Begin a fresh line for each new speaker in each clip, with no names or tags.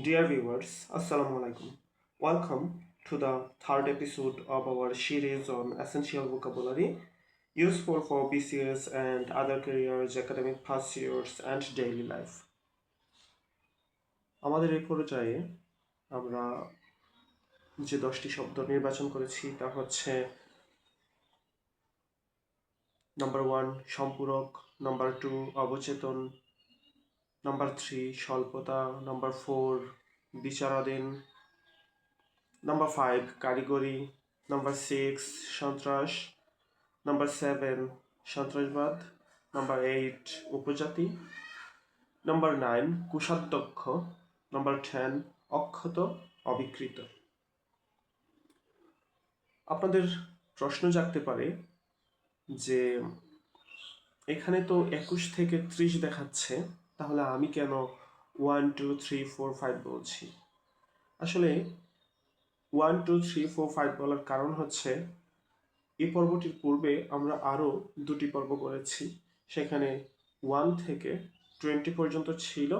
Dear viewers, Assalamu alaikum. Welcome to the third episode of our series on essential vocabulary useful for BCS and other careers, academic pursuits, and daily life. আমাদের এই পর্যায়ে আমরা যে 10টি শব্দ নির্বাচন করেছি তা হচ্ছে নাম্বার 1 সম্পূরক, নাম্বার 2 অবচেতন, নাম্বার 3 স্বল্পতা, নাম্বার 4 বিচারাধীন, নাম্বার 5 কারিগরি, নাম্বার 6 সন্ত্রাস, নাম্বার 7 সন্ত্রাসবাদ, নাম্বার 8 উপজাতি, নাম্বার 9 কোষাধ্যক্ষ, নাম্বার 10 অক্ষত অবিকৃত। আপনাদের প্রশ্ন জাগতে পারে যে এখানে তো 21 থেকে 30 দেখাচ্ছে, তাহলে আমি কেন 1 2 3 4 5 বলছি? আসলে 1 2 3 4 5 বলার কারণ হচ্ছে এই পর্বটির পূর্বে আমরা আরও দুটি পর্ব করেছি, সেখানে 1 থেকে 20 পর্যন্ত ছিল।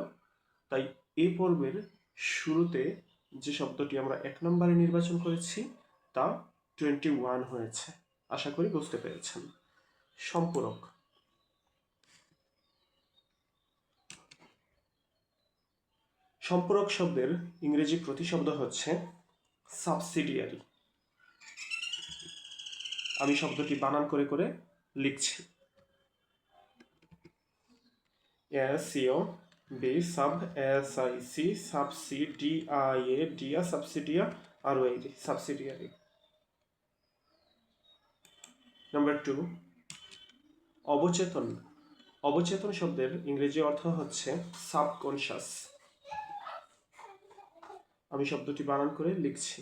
তাই এই পর্বের শুরুতে যে শব্দটি আমরা 1 নম্বরে নির্বাচন করেছি তা 21 হয়েছে। আশা করি বুঝতে পেরেছেন। সম্পূরক। সম্পূরক শব্দের ইংরেজি প্রতিশব্দ হচ্ছে সাবসিডিয়ারি। আমি শব্দটি বানান করে করে লিখছি। SEO B sub SIC subsidia subsidia ROI subsidiary. Number 2 অবচেতন। অবচেতন শব্দের ইংরেজি অর্থ হচ্ছে সাবকনশাস। আমি শব্দটি বানান করে লিখছি।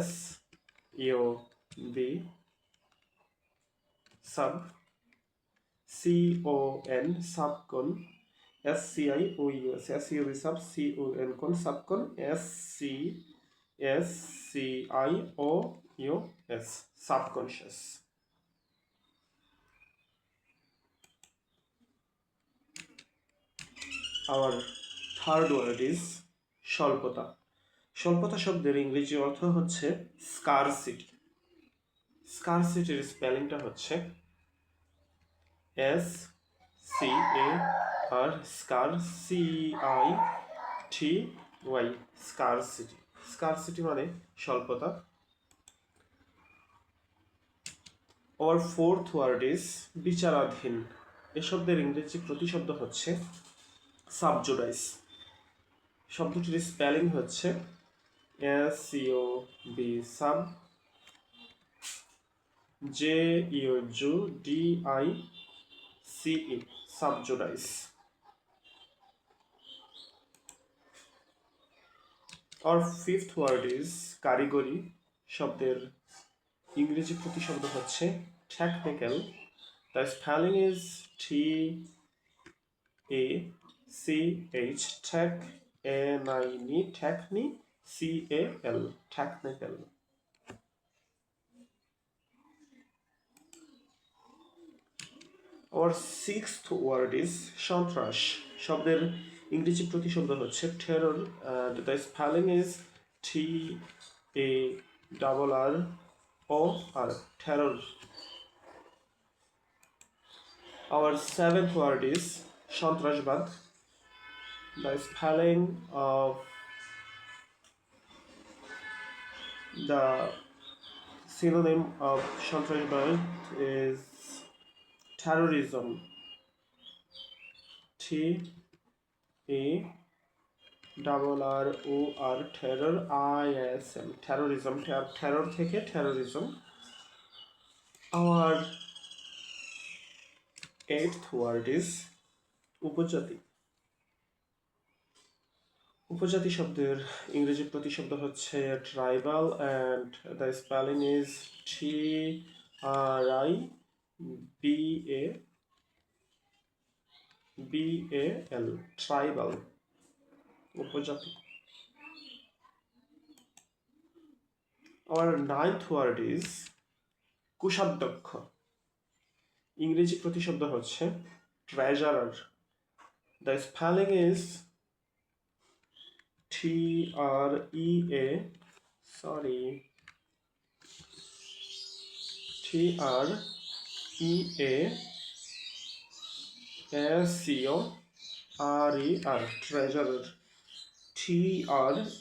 SEOB sub CON subcon SCIOUS SEOB sub CON con subcon SCIOUS subconscious. Our third word is স্বল্পতা। স্বল্পতা শব্দের ইংরেজি অর্থ হচ্ছে স্কারসিটি। স্কারসিটির স্পেলিংটা হচ্ছে SCAR স্কার CITY স্কারসিটি। স্কারসিটি মানে স্বল্পতা। Our fourth word is বিচারাধীন। এ শব্দের ইংরেজি প্রতিশব্দ হচ্ছে সাবজুডাইস। শব্দটির স্পেলিং হচ্ছে SCOB sub JUDICE সাবজুডাইস। Our fifth word is কারিগরি। শব্দের ইংরেজি প্রতিশব্দ হচ্ছে technical. The spelling is TACH tech technical technical. Our sixth word is সন্ত্রাস। শব্দের ইংরেজি প্রতিশব্দ হচ্ছে terror. The spelling is TARROR terror. Our seventh word is সন্ত্রাসবাদ. The spelling of the synonym of সন্ত্রাসবাদ is terrorism. TARROR terror ISM terrorism. terror থেকে terrorism. Our eighth word is উপজাতি। উপজাতি শব্দের ইংরেজি প্রতিশব্দ হচ্ছে tribal and the spelling is TRIBAL tribal উপজাতি। Our ninth word is কোষাধ্যক্ষ। ইংরেজি প্রতিশব্দ হচ্ছে treasurer. The spelling is T-R-E-A, sorry, T-R-E-A-S-C-O-R-E-R, treasurer. T-R-E-A-S-C-O-R-E-R,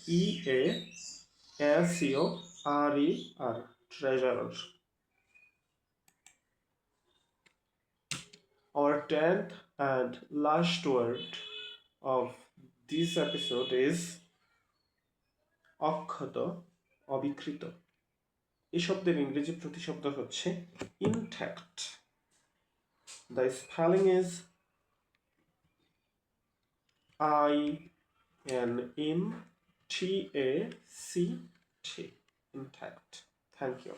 treasurer. Our 10th and last word of this episode is অক্ষত, অবিকৃত। এই শব্দের ইংরেজি প্রতিশব্দ হচ্ছে intact. The spelling is INNTACT, intact. Thank you.